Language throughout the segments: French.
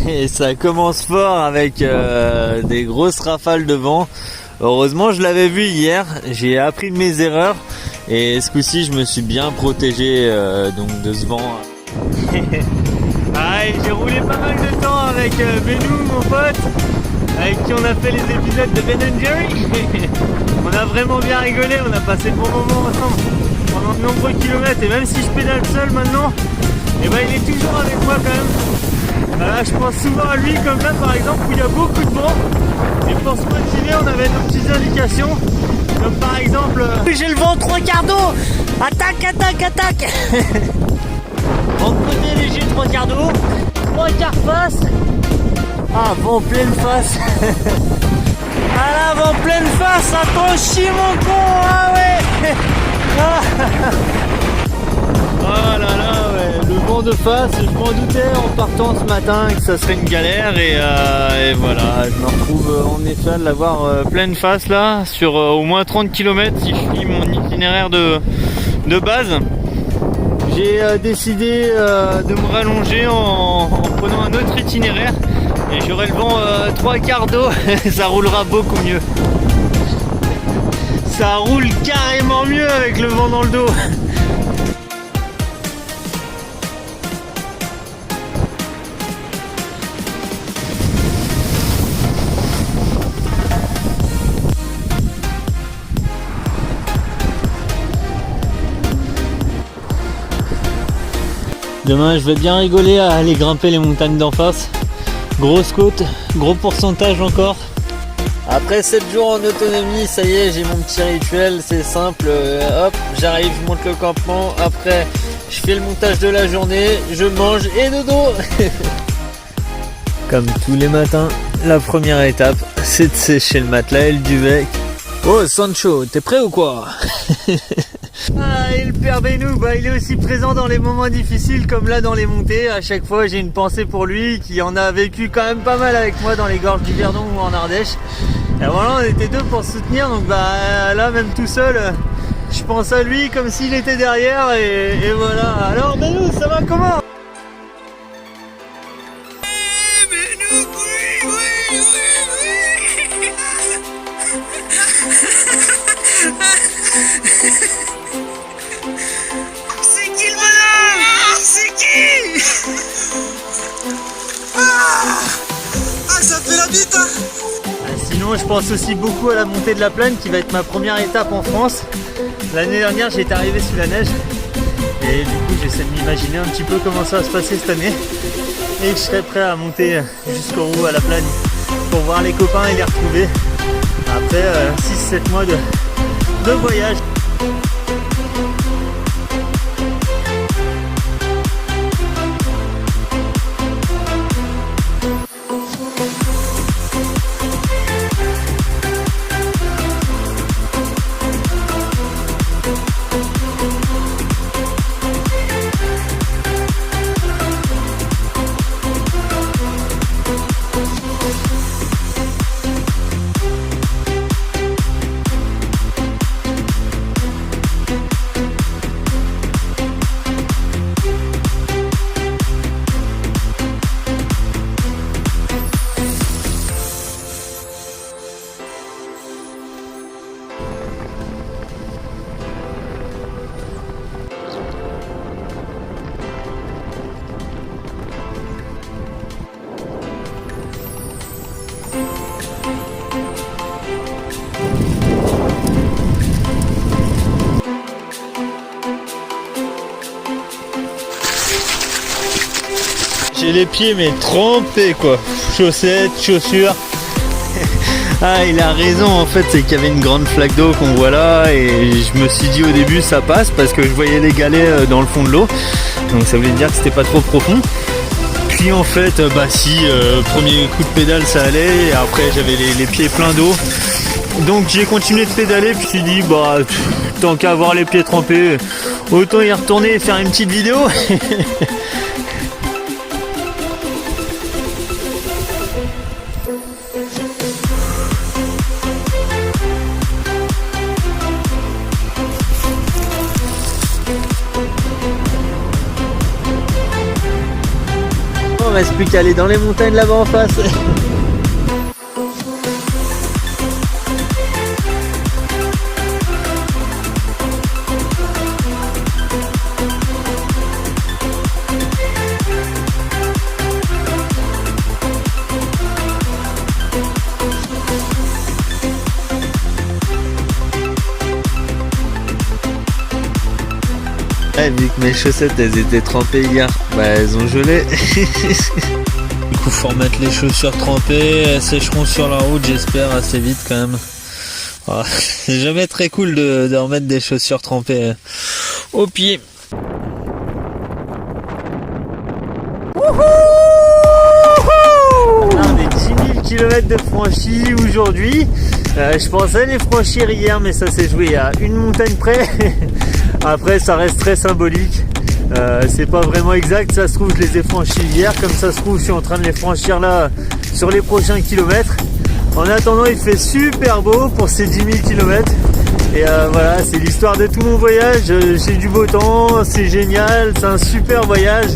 et ça commence fort avec des grosses rafales de vent. Heureusement je l'avais vu hier, j'ai appris de mes erreurs et ce coup-ci je me suis bien protégé donc de ce vent. J'ai roulé pas mal de temps avec Benou, mon pote, avec qui on a fait les épisodes de Ben & Jerry. On a vraiment bien rigolé, on a passé de bons moments ensemble pendant de nombreux kilomètres, et même si je pédale seul maintenant, et ben il est toujours avec moi quand même. Là, je pense souvent à lui, comme là par exemple où il y a beaucoup de vent, et pour se motiver on avait nos petites indications, comme par exemple j'ai le vent 3/4 d'eau, attaque, attaque, attaque. En côté léger 3/4 d'eau, 3/4 face. Ah, vent pleine face. Ah là, vent pleine face, attention mon con. Ah ouais. Ah là là, ouais. Le vent de face, je m'en doutais en partant ce matin que ça serait une galère, et voilà, je me retrouve en état de l'avoir pleine face là, sur au moins 30 km si je suis mon itinéraire de base. J'ai décidé de me rallonger en prenant un autre itinéraire, et j'aurai le vent 3/4 d'eau. Ça roulera beaucoup mieux. Ça roule carrément mieux avec le vent dans le dos. Demain je vais bien rigoler à aller grimper les montagnes d'en face. Grosse côte, gros pourcentage encore. Après 7 jours en autonomie, ça y est, j'ai mon petit rituel, c'est simple. Hop, j'arrive, je monte le campement. Après, je fais le montage de la journée, je mange et dodo. Comme tous les matins, la première étape, c'est de sécher le matelas et le duvet. Oh Sancho, t'es prêt ou quoi? Ah, et le père Benou, il est aussi présent dans les moments difficiles comme là dans les montées. À chaque fois j'ai une pensée pour lui, qui en a vécu quand même pas mal avec moi dans les gorges du Verdon ou en Ardèche. Et voilà, on était deux pour se soutenir, donc là même tout seul, je pense à lui comme s'il était derrière, et voilà. Alors Benou, ça va comment? Ça fait la bite, hein. Sinon je pense aussi beaucoup à la montée de la Plaine qui va être ma première étape en France. L'année dernière j'étais arrivé sous la neige, et du coup j'essaie de m'imaginer un petit peu comment ça va se passer cette année, et je serai prêt à monter jusqu'au Roux à la Plaine pour voir les copains et les retrouver après 6-7 mois de voyage. J'ai les pieds mais trempés quoi, chaussettes, chaussures. Ah, il a raison, en fait c'est qu'il y avait une grande flaque d'eau qu'on voit là, et je me suis dit au début ça passe parce que je voyais les galets dans le fond de l'eau, donc ça voulait dire que c'était pas trop profond. Puis en fait si, premier coup de pédale ça allait, et après j'avais les pieds pleins d'eau, donc j'ai continué de pédaler, puis je me suis dit tant qu'à avoir les pieds trempés, autant y retourner et faire une petite vidéo. reste plus qu'à aller dans les montagnes là-bas en face. Ouais, vu que mes chaussettes elles étaient trempées hier, bah elles ont gelé. Du coup faut remettre les chaussures trempées, elles sécheront sur la route j'espère assez vite quand même. Oh, c'est jamais très cool de remettre des chaussures trempées aux pieds. On est 10 000 km de franchis aujourd'hui. Je pensais les franchir hier mais ça s'est joué à une montagne près. Après ça reste très symbolique, c'est pas vraiment exact, ça se trouve je les ai franchis hier, comme ça se trouve je suis en train de les franchir là sur les prochains kilomètres. En attendant il fait super beau pour ces 10 000 km et voilà c'est l'histoire de tout mon voyage, j'ai du beau temps, c'est génial, c'est un super voyage,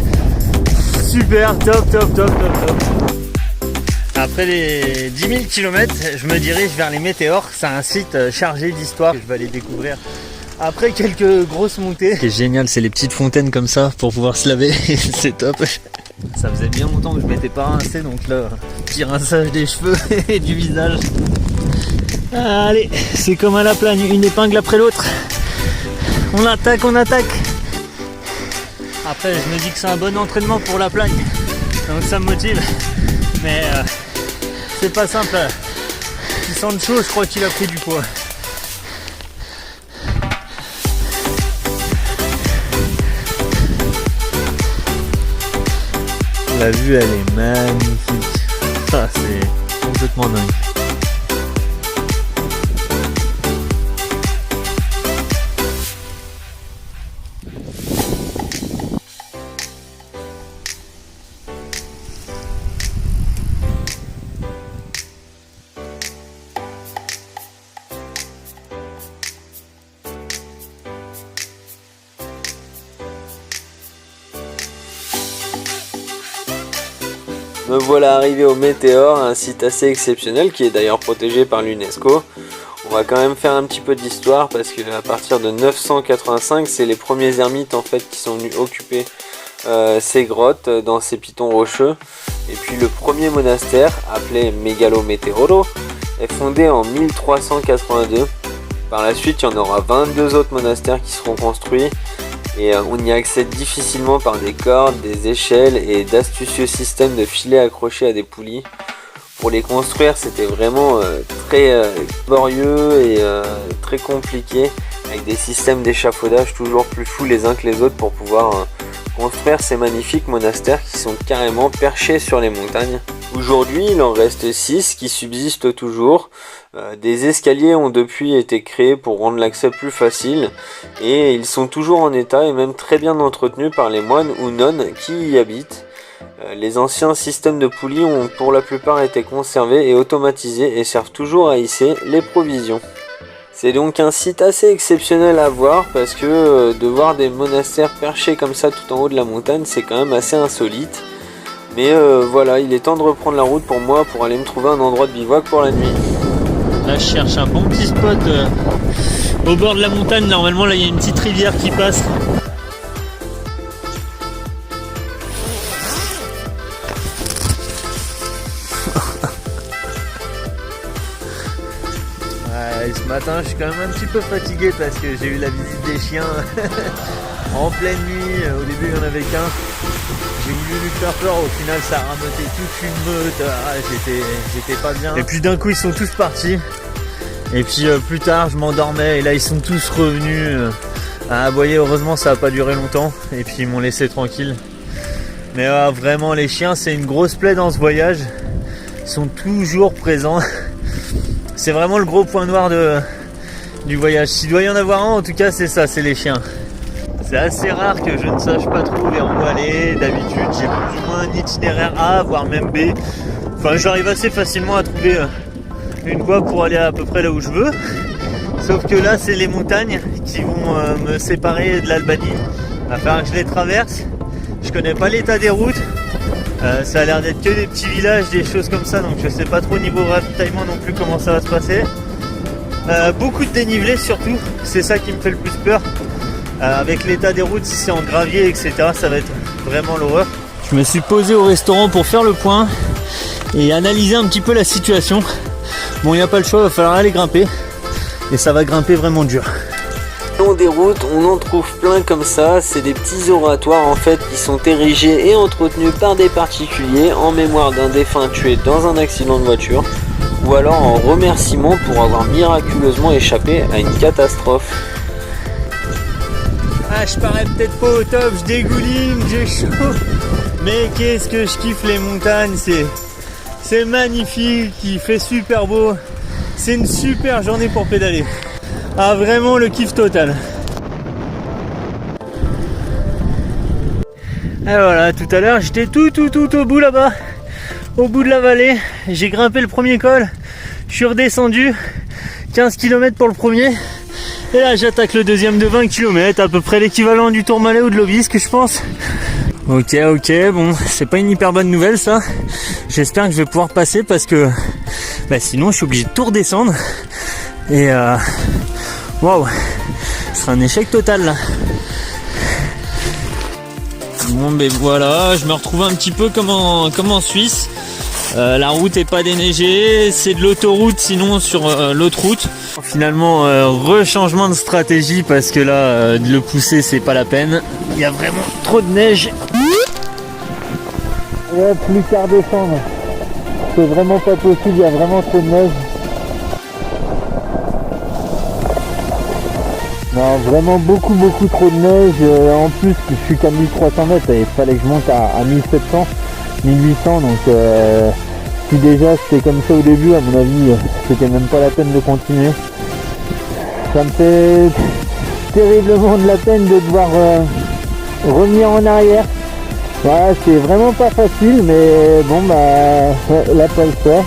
super, top. Après les 10 000 km je me dirige vers les météores, c'est un site chargé d'histoire que je vais aller découvrir. Après quelques grosses montées. Ce qui est génial, c'est les petites fontaines comme ça pour pouvoir se laver, c'est top. Ça faisait bien longtemps que je m'étais pas rincé, donc là, petit rinçage des cheveux et du visage. Allez, c'est comme à la plagne, une épingle après l'autre. On attaque. Après, je me dis que c'est un bon entraînement pour la plagne, donc ça me motive. Mais c'est pas simple. Il sent le chaud, je crois qu'il a pris du poids. La vue elle est magnifique, ça c'est complètement dingue. Me voilà arrivé au Météore, un site assez exceptionnel qui est d'ailleurs protégé par l'UNESCO. On va quand même faire un petit peu d'histoire parce que à partir de 985, c'est les premiers ermites en fait qui sont venus occuper ces grottes dans ces pitons rocheux. Et puis le premier monastère, appelé Megalo Meteoro, est fondé en 1382. Par la suite, il y en aura 22 autres monastères qui seront construits. Et on y accède difficilement par des cordes, des échelles et d'astucieux systèmes de filets accrochés à des poulies. Pour les construire, c'était vraiment très laborieux et très compliqué, avec des systèmes d'échafaudage toujours plus fous les uns que les autres pour pouvoir construire ces magnifiques monastères qui sont carrément perchés sur les montagnes. Aujourd'hui, il en reste 6 qui subsistent toujours. Des escaliers ont depuis été créés pour rendre l'accès plus facile et ils sont toujours en état et même très bien entretenus par les moines ou nonnes qui y habitent. Les anciens systèmes de poulies ont pour la plupart été conservés et automatisés et servent toujours à hisser les provisions. C'est donc un site assez exceptionnel à voir parce que de voir des monastères perchés comme ça tout en haut de la montagne, c'est quand même assez insolite. Mais voilà, il est temps de reprendre la route pour moi pour aller me trouver un endroit de bivouac pour la nuit. Là je cherche un bon petit spot au bord de la montagne. Normalement là il y a une petite rivière qui passe. Ce matin je suis quand même un petit peu fatigué parce que j'ai eu la visite des chiens en pleine nuit. Au début il n'y en avait qu'un. J'ai voulu lui faire peur, au final ça a rameuté toute une meute, j'étais pas bien. Et puis d'un coup ils sont tous partis. Et puis plus tard je m'endormais et là ils sont tous revenus à aboyer. Heureusement ça n'a pas duré longtemps et puis ils m'ont laissé tranquille. Mais vraiment les chiens c'est une grosse plaie dans ce voyage. Ils sont toujours présents. C'est vraiment le gros point noir du voyage. S'il doit y en avoir un en tout cas c'est ça, c'est les chiens. C'est assez rare que je ne sache pas trop vers où aller. D'habitude, j'ai plus ou moins un itinéraire A, voire même B. Enfin, j'arrive assez facilement à trouver une voie pour aller à peu près là où je veux. Sauf que là, c'est les montagnes qui vont me séparer de l'Albanie. Il va falloir que je les traverse. Je connais pas l'état des routes. Ça a l'air d'être que des petits villages, des choses comme ça, donc je sais pas trop niveau ravitaillement non plus comment ça va se passer. Beaucoup de dénivelé surtout, c'est ça qui me fait le plus peur. Avec l'état des routes, si c'est en gravier, etc., ça va être vraiment l'horreur. Je me suis posé au restaurant pour faire le point et analyser un petit peu la situation. Bon, il n'y a pas le choix, il va falloir aller grimper et ça va grimper vraiment dur. Le long des routes, on en trouve plein comme ça, c'est des petits oratoires en fait qui sont érigés et entretenus par des particuliers en mémoire d'un défunt tué dans un accident de voiture ou alors en remerciement pour avoir miraculeusement échappé à une catastrophe. Ah, je parais peut-être pas au top, je dégouline, j'ai chaud, mais qu'est-ce que je kiffe les montagnes, c'est magnifique, il fait super beau, c'est une super journée pour pédaler. Ah, vraiment le kiff total. Et voilà, tout à l'heure j'étais tout au bout là-bas, au bout de la vallée, j'ai grimpé le premier col, je suis redescendu, 15 km pour le premier, et là j'attaque le deuxième de 20 km, à peu près l'équivalent du Tourmalet ou de l'Aubisque je pense. Ok, bon, c'est pas une hyper bonne nouvelle ça, j'espère que je vais pouvoir passer parce que sinon je suis obligé de tout redescendre, et waouh, ce sera un échec total là. Bon voilà, je me retrouve un petit peu comme en Suisse. La route est pas déneigée, c'est de l'autoroute sinon sur l'autre route. Finalement rechangement de stratégie parce que là de le pousser c'est pas la peine. Il y a vraiment trop de neige. Ouais, plus qu'à redescendre. C'est vraiment pas possible, il y a vraiment trop de neige. Non, vraiment beaucoup trop de neige. En plus, je suis qu'à 1300 mètres et il fallait que je monte à 1700, 1800. Donc, si déjà c'était comme ça au début, à mon avis, c'était même pas la peine de continuer. Ça me fait terriblement de la peine de devoir revenir en arrière. Voilà, c'est vraiment pas facile, mais bon, là, pas le choix.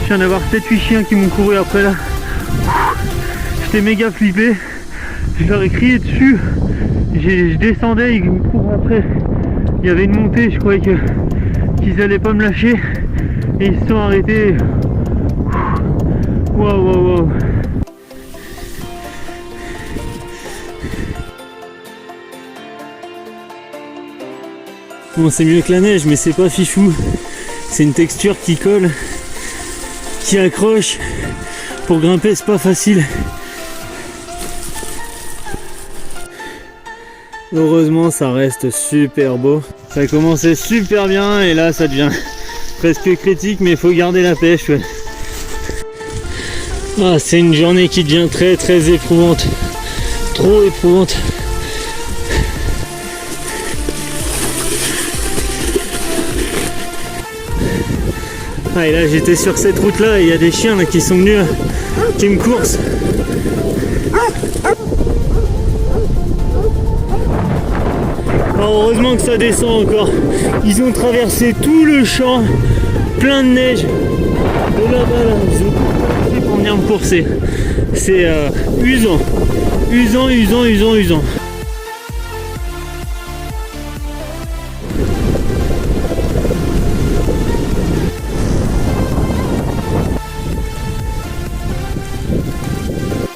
Je viens d'avoir 7-8 chiens qui m'ont couru après là. J'étais méga flippé. Je leur ai crié dessus, je descendais, ils me courent après. Il y avait une montée, je croyais qu'ils allaient pas me lâcher. Et ils se sont arrêtés. Waouh. Bon, c'est mieux que la neige, mais c'est pas fifou. C'est une texture qui colle, qui accroche. Pour grimper, c'est pas facile. Heureusement ça reste super beau. Ça a commencé super bien et là ça devient presque critique, mais il faut garder la pêche. Ouais. Ah, c'est une journée qui devient très éprouvante. Trop éprouvante. Ah, et là j'étais sur cette route là et il y a des chiens là, qui sont venus qui me coursent. Alors, heureusement que ça descend encore. Ils ont traversé tout le champ, plein de neige. De là-bas, là, ils ont tout fait pour venir me courser. C'est usant. Usant.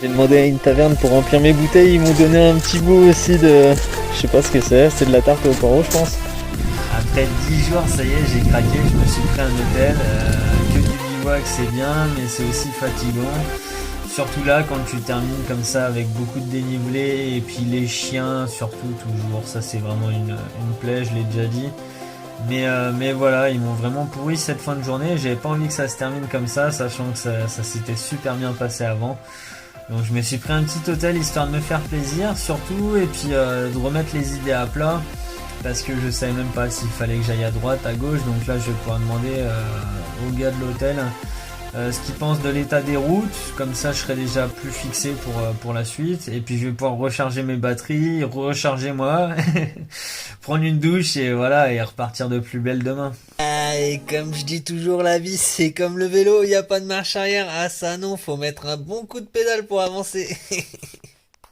J'ai demandé à une taverne pour remplir mes bouteilles. Ils m'ont donné un petit bout aussi de... Je sais pas ce que c'est de la tarte au poireau je pense. Après 10 jours ça y est j'ai craqué, je me suis pris un hôtel, que du bivouac c'est bien mais c'est aussi fatigant. Surtout là quand tu termines comme ça avec beaucoup de dénivelé et puis les chiens surtout toujours, ça c'est vraiment une plaie, je l'ai déjà dit. Mais voilà, ils m'ont vraiment pourri cette fin de journée, j'avais pas envie que ça se termine comme ça, sachant que ça s'était super bien passé avant. Donc je me suis pris un petit hôtel histoire de me faire plaisir surtout et puis de remettre les idées à plat parce que je savais même pas s'il fallait que j'aille à droite, à gauche, donc là je vais pouvoir demander au gars de l'hôtel ce qu'il pense de l'état des routes, comme ça je serai déjà plus fixé pour la suite et puis je vais pouvoir recharger mes batteries, recharger moi, prendre une douche et voilà et repartir de plus belle demain. Et comme je dis toujours, la vie c'est comme le vélo, il n'y a pas de marche arrière. Ah ça non, faut mettre un bon coup de pédale pour avancer.